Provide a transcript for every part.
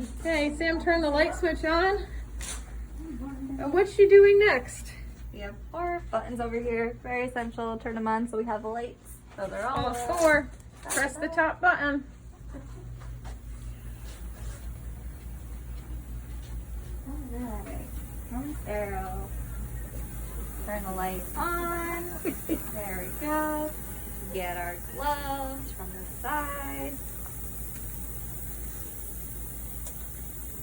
Okay, Sam turned the light switch on. And what's she doing next? We have 4 buttons over here. Very essential. Turn them on so we have the lights. So they're all Oh, 4. Press the top button. Alright. Home Arrow. Turn the light on. There we go. Get our gloves from the side.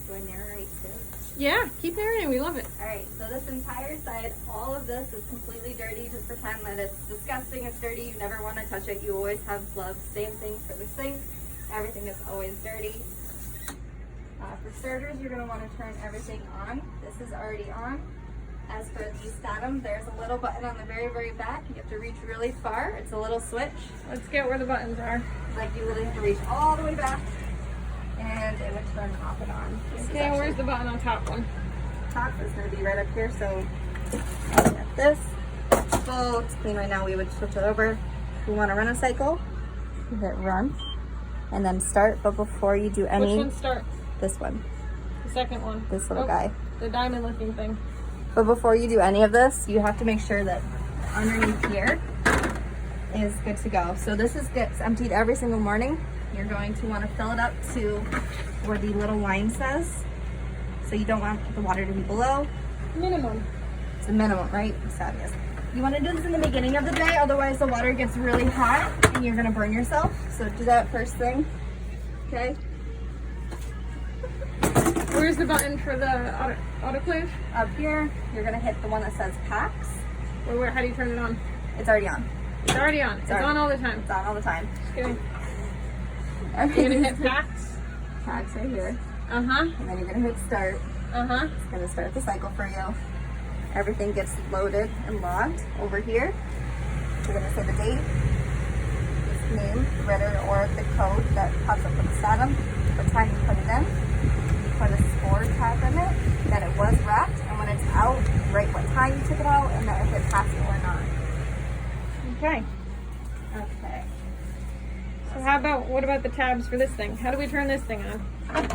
Do I narrate too? Yeah, keep narrating. We love it. Alright, so this entire side, all of this is completely dirty. Just pretend that it's disgusting, it's dirty. You never want to touch it. You always have gloves. Same thing for the sink. Everything is always dirty. For starters, you're going to want to turn everything on. This is already on. As for the Statum, there's a little button on the very, very back. You have to reach really far. It's a little switch. Let's get where the buttons are. Like you literally have to reach all the way back. And it would turn off and on. Okay, where's the button on top one? Top is going to be right up here. So at this, full, it's clean right now. We would switch it over. If you want to run a cycle, you hit run and then start. But before you do any, Which one starts? this one, The second one. this little guy. The diamond looking thing. But before you do any of this, you have to make sure that underneath here is good to go. So this gets emptied every single morning. You're going to want to fill it up to where the little line says. So you don't want the water to be below. Minimum. It's a minimum, right? Sabius. You want to do this in the beginning of the day, otherwise the water gets really hot and you're going to burn yourself. So do that first thing, okay? Where's the button for the autoclave? Up here, you're going to hit the one that says packs. Where, how do you turn it on? It's already on. It's already on. It's already on all the time. It's on all the time. Just kidding. You're You're gonna hit packs. packs right here. Uh-huh. And then you're going to hit start. Uh-huh. It's going to start the cycle for you. Everything gets loaded and logged over here. You're going to say the date, its name, Ritter, or the code that pops up with the Statum, what time you put it in. You put a score tag in it, that it was wrapped, and when it's out, write what time you took it out, and then if it passed it or not. Okay. Okay. So what about the tabs for this thing? How do we turn this thing on?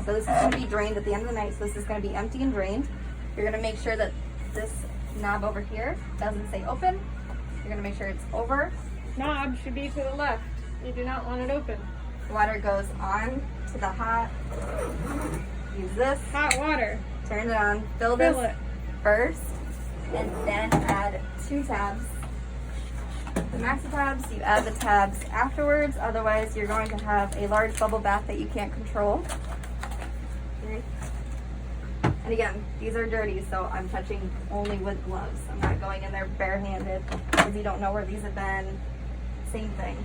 So this is going to be drained at the end of the night, so this is going to be empty and drained. You're going to make sure that this knob over here doesn't say open. You're going to make sure it's over. Knob should be to the left. You do not want it open. Water goes on to the hot. Use this. Hot water. Turn it on. Fill Fill this it. first, and then add 2 tabs. The maxi tabs, you add the tabs afterwards. Otherwise, you're going to have a large bubble bath that you can't control. Okay. And again, these are dirty, so I'm touching only with gloves. I'm not going in there barehanded because you don't know where these have been. Same thing.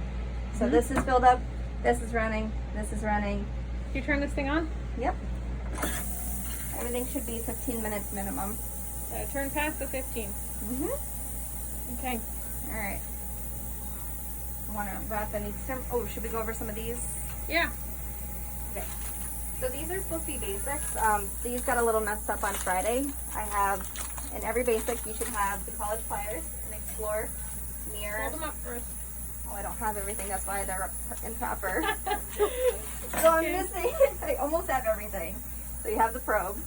So this is filled up, this is running, this is running. Do you turn this thing on? Yep. Everything should be 15 minutes minimum. Turn past the 15. Okay. All right. I want to wrap any stem. Oh, should we go over some of these? Yeah. Okay. So these are supposed to be basics. These got a little messed up on Friday. I have, in every basic, you should have the college pliers, an Explorer, mirror. Hold them up first. Oh, I don't have everything. That's why they're improper. So I'm missing. I almost have everything. So you have the probe,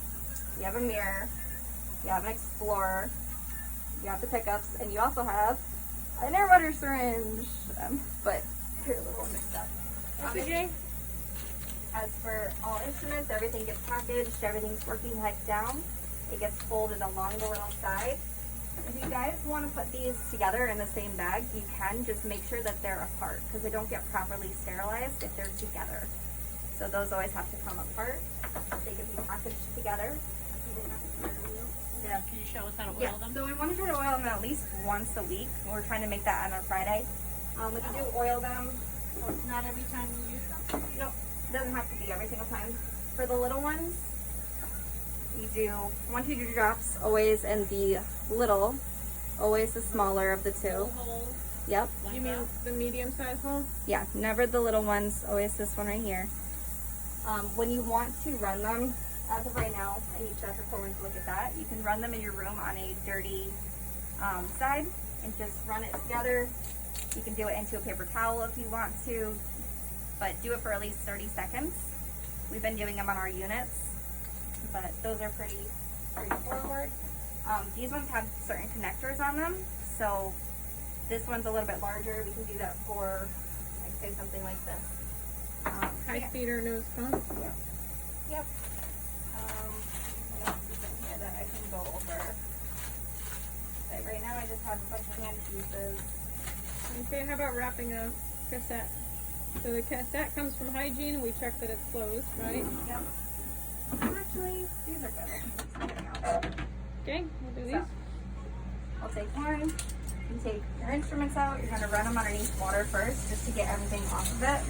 you have a mirror, you have an Explorer, you have the pickups, and you also have an air water syringe. But they're a little mixed up. Okay. As for all instruments, everything gets packaged, everything's working head down. It gets folded along the little side. If you guys want to put these together in the same bag, you can. Just make sure that they're apart because they don't get properly sterilized if they're together. So those always have to come apart. They can be packaged together. Yeah, can you show us how to oil Yeah, them? so we want to try to oil them at least once a week. We're trying to make that on a Friday. We can do oil them. Not every time you use them? No, it doesn't have to be every single time. For the little ones, you do 1 to 2 drops always in the little, always the smaller of the two. Hole, Yep. like You mean that? the medium size hole? Yeah, never the little ones, always this one right here. When you want to run them, as of right now, I need Dr. Coleman to look at that. You can run them in your room on a dirty side and just run it together. You can do it into a paper towel if you want to, but do it for at least 30 seconds. We've been giving them on our units, but those are pretty straightforward. These ones have certain connectors on them, so this one's a little bit larger. We can do that for, like, say something like this. High yeah. speed or nose cone? Yep. What else is in here that I can go over? But right now I just have a bunch of hand pieces. Okay, how about wrapping a cassette? So the cassette comes from Hygiene, and we check that it's closed, right? Yep. Actually, these are good. I can take something out. Okay, we'll do these. So, I'll take one. You take your instruments out. You're going to run them underneath water first just to get everything off of it.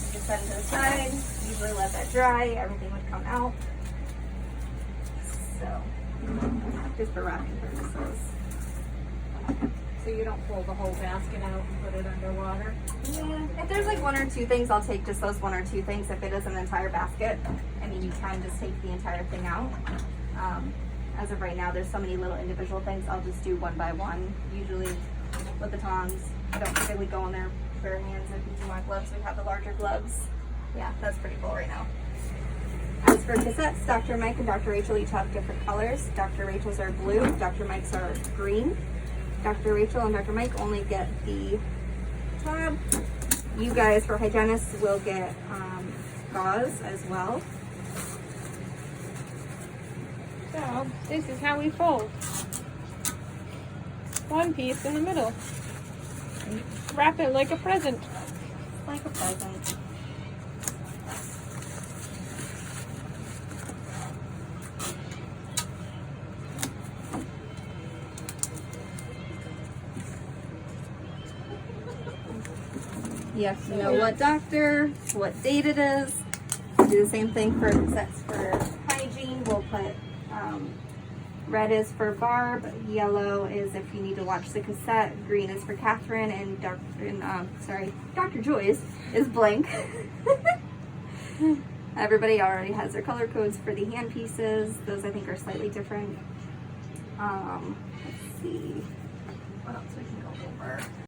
You just set it to the side. Usually let that dry. Everything would come out. So, just for wrapping purposes. So you don't pull the whole basket out and put it underwater? Yeah, if there's like one or two things, I'll take just those one or two things. If it is an entire basket, I mean, you can just take the entire thing out. As of right now, there's so many little individual things. I'll just do one by one, usually with the tongs. I don't typically go in there bare hands. If you do want gloves, we have the larger gloves. Yeah, that's pretty cool right now. As for cassettes, Dr. Mike and Dr. Rachel each have different colors. Dr. Rachel's are blue, Dr. Mike's are green. Dr. Rachel and Dr. Mike only get the tab. You guys, for hygienists, will get gauze as well. So, this is how we fold. One piece in the middle. Wrap it like a present. Like a present. You have to know what doctor, what date it is. Do the same thing for sets for Hygiene. We'll put red is for Barb, yellow is if you need to watch the cassette, green is for Catherine, and Dr. Joyce is blank. Everybody already has their color codes for the hand pieces. Those I think are slightly different. Let's see what else we can go over.